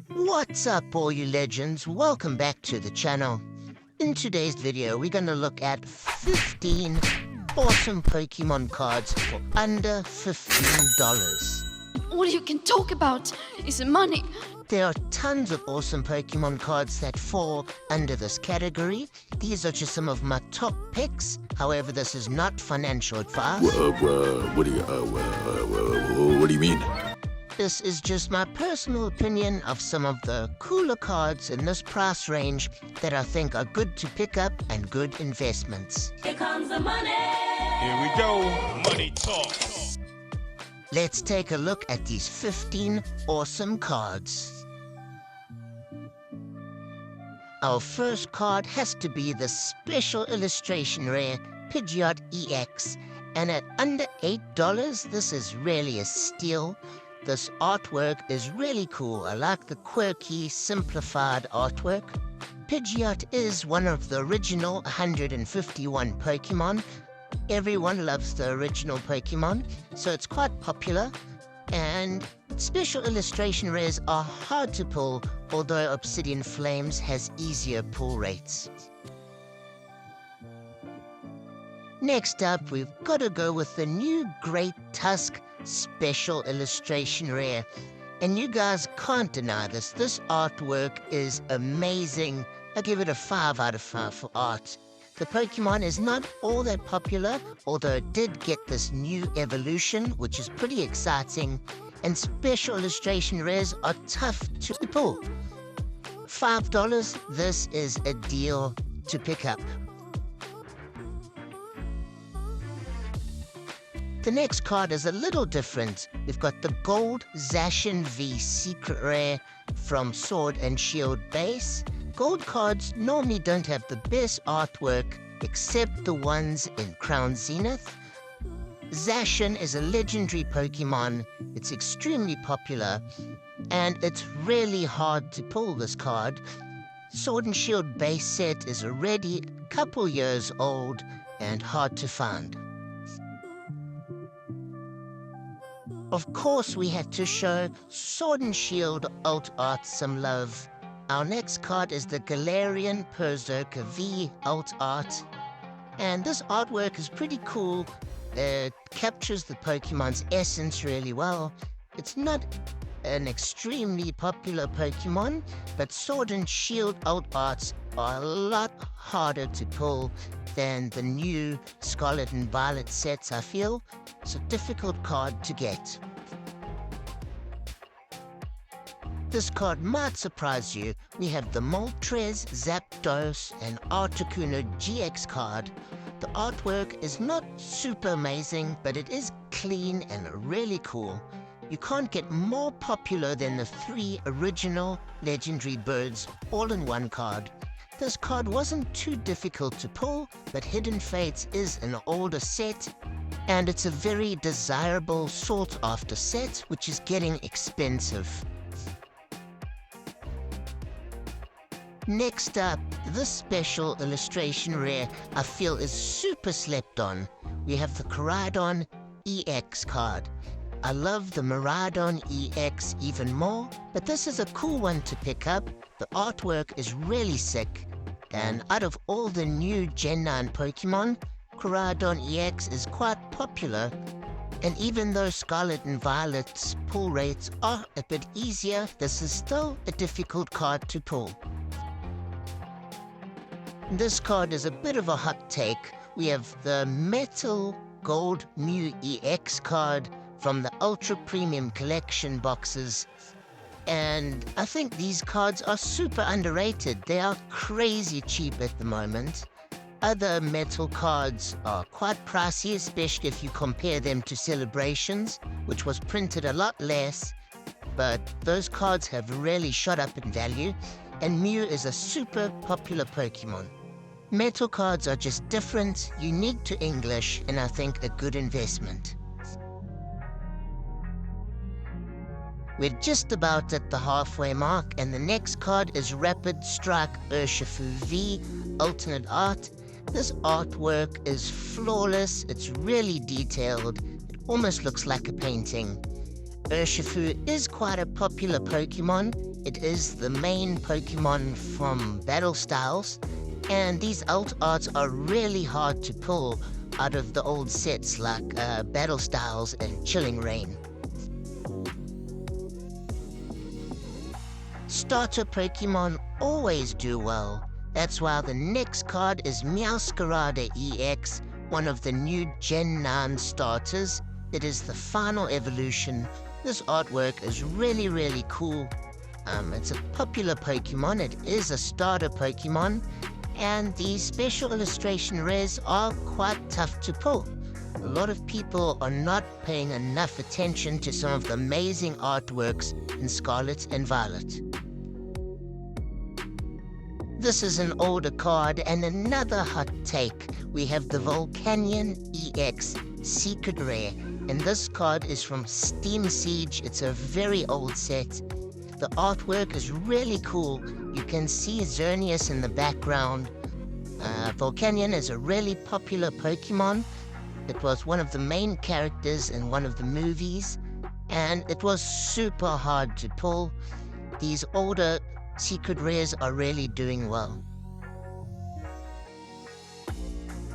What's up, all you legends? Welcome back to the channel. In today's video, we're going to look at 15 awesome Pokemon cards for under $15. All you can talk about is money. There are tons of awesome Pokemon cards that fall under this category. These are just some of my top picks. However, this is not financial advice. What do you mean? This is just my personal opinion of some of the cooler cards in this price range that I think are good to pick up and good investments. Here comes the money. Here we go. Money talk. Let's take a look at these 15 awesome cards. Our first card has to be the special illustration rare Pidgeot EX. And at under $8, this is really a steal. This artwork is really cool. I like the quirky, simplified artwork. Pidgeot is one of the original 151 Pokemon. Everyone loves the original Pokemon, so it's quite popular. And special illustration rares are hard to pull, although Obsidian Flames has easier pull rates. Next up, we've got to go with the new Great Tusk special illustration rare. And you guys can't deny this. This artwork is amazing. I give it a 5 out of 5 for art. The Pokemon is not all that popular, although it did get this new evolution, which is pretty exciting. And special illustration rares are tough to pull. $5, this is a deal to pick up. The next card is a little different. We've got the Gold Zacian V Secret Rare from Sword and Shield base. Gold cards normally don't have the best artwork except the ones in Crown Zenith. Zacian is a legendary Pokemon. It's extremely popular, and it's really hard to pull this card. Sword and Shield base set is already a couple years old and hard to find. Of course, we had to show Sword and Shield alt art some love. Our next card is the Galarian Berserker V alt art. And this artwork is pretty cool. It captures the Pokemon's essence really well. It's not an extremely popular Pokemon, but Sword and Shield alt arts are a lot harder to pull than the new Scarlet and Violet sets, I feel. It's a difficult card to get. This card might surprise you. We have the Moltres, Zapdos, and Articuno GX card. The artwork is not super amazing, but it is clean and really cool. You can't get more popular than the 3 original legendary birds all in one card. This card wasn't too difficult to pull, but Hidden Fates is an older set, and it's a very desirable sought-after set, which is getting expensive. Next up, this special illustration rare I feel is super slept on. We have the Koraidon EX card. I love the Miraidon EX even more, but this is a cool one to pick up. The artwork is really sick, and out of all the new Gen 9 Pokemon, Koraidon EX is quite popular. And even though Scarlet and Violet's pull rates are a bit easier, this is still a difficult card to pull. This card is a bit of a hot take. We have the Metal Gold Mew EX card from the Ultra Premium Collection boxes. And I think these cards are super underrated. They are crazy cheap at the moment. Other metal cards are quite pricey, especially if you compare them to Celebrations, which was printed a lot less. But those cards have really shot up in value, and Mew is a super popular Pokemon. Metal cards are just different, unique to English, and I think a good investment. We're just about at the halfway mark, and the next card is Rapid Strike Urshifu V Alternate Art. This artwork is flawless, it's really detailed. It almost looks like a painting. Urshifu is quite a popular Pokemon. It is the main Pokemon from Battle Styles, and these alt arts are really hard to pull out of the old sets like Battle Styles and Chilling Reign. Starter Pokemon always do well. That's why the next card is Meowscarada EX, one of the new Gen 9 starters. It is the final evolution. This artwork is really cool. It's a popular Pokemon. It is a starter Pokemon, and these special illustration rares are quite tough to pull. A lot of people are not paying enough attention to some of the amazing artworks in Scarlet and Violet. This is an older card and another hot take. We have the Volcanion EX Secret Rare, and this card is from Steam Siege. It's a very old set. The artwork is really cool. You can see Xerneas in the background. Volcanion is a really popular Pokemon. It was one of the main characters in one of the movies, and it was super hard to pull. These older secret rares are really doing well.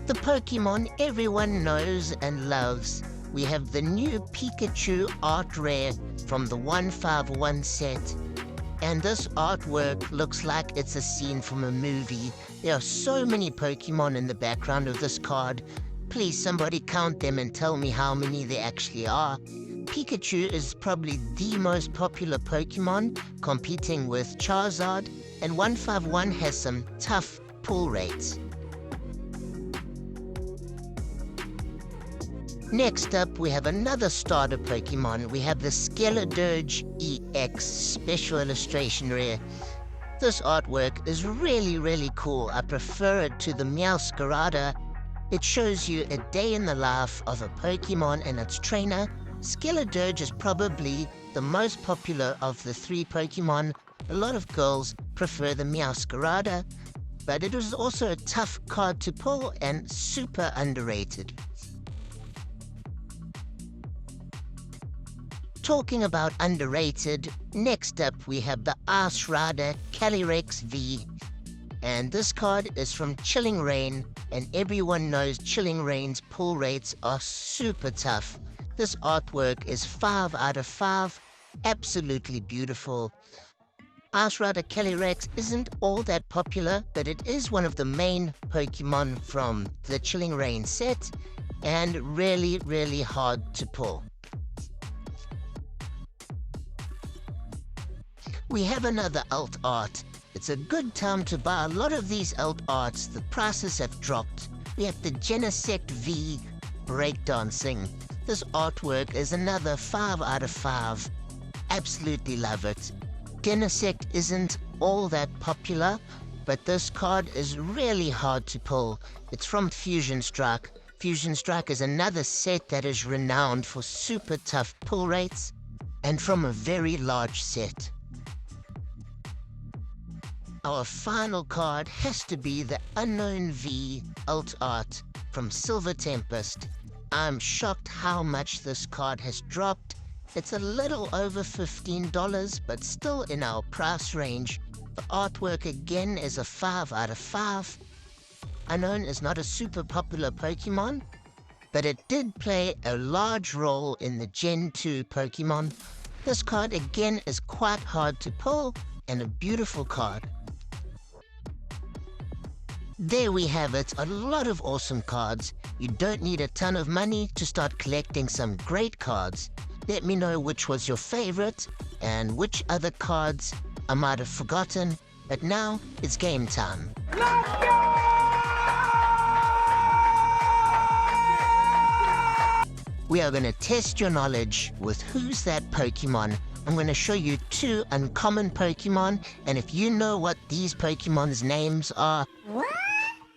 The Pokemon everyone knows and loves. We have the new Pikachu art rare from the 151 set. And this artwork looks like it's a scene from a movie. There are so many Pokemon in the background of this card. Please somebody count them and tell me how many there actually are. Pikachu is probably the most popular Pokemon, competing with Charizard, and 151 has some tough pull rates. Next up, we have another starter Pokemon. We have the Skeledirge EX Special Illustration Rare. This artwork is really cool. I prefer it to the Meowscarada. It shows you a day in the life of a Pokemon and its trainer. Skeledirge is probably the most popular of the three Pokemon. A lot of girls prefer the Meowscarada, but it was also a tough card to pull and super underrated. Talking about underrated, next up we have the Ice Rider Calyrex V. And this card is from Chilling Reign, and everyone knows Chilling Reign's pull rates are super tough. This artwork is 5 out of 5, absolutely beautiful. Ice Rider Calyrex isn't all that popular, but it is one of the main Pokemon from the Chilling Reign set, and really hard to pull. We have another alt art. It's a good time to buy a lot of these alt arts. The prices have dropped. We have the Genesect V Breakdancing. This artwork is another 5 out of 5. Absolutely love it. Genesect isn't all that popular, but this card is really hard to pull. It's from Fusion Strike. Fusion Strike is another set that is renowned for super tough pull rates, and from a very large set. Our final card has to be the Unknown V alt art from Silver Tempest. I'm shocked how much this card has dropped. It's a little over $15, but still in our price range. The artwork again is a 5 out of 5. Unknown is not a super popular Pokemon, but it did play a large role in the Gen 2 Pokemon. This card again is quite hard to pull and a beautiful card. There we have it, a lot of awesome cards. You don't need a ton of money to start collecting some great cards. Let me know which was your favorite and which other cards I might have forgotten, but now it's game time. We are going to test your knowledge with Who's That Pokemon. I'm going to show you 2 uncommon Pokemon, and if you know what these Pokemon's names are,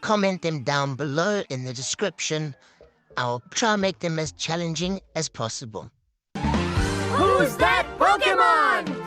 comment them down below in the description. I'll try and make them as challenging as possible. Who's that Pokemon?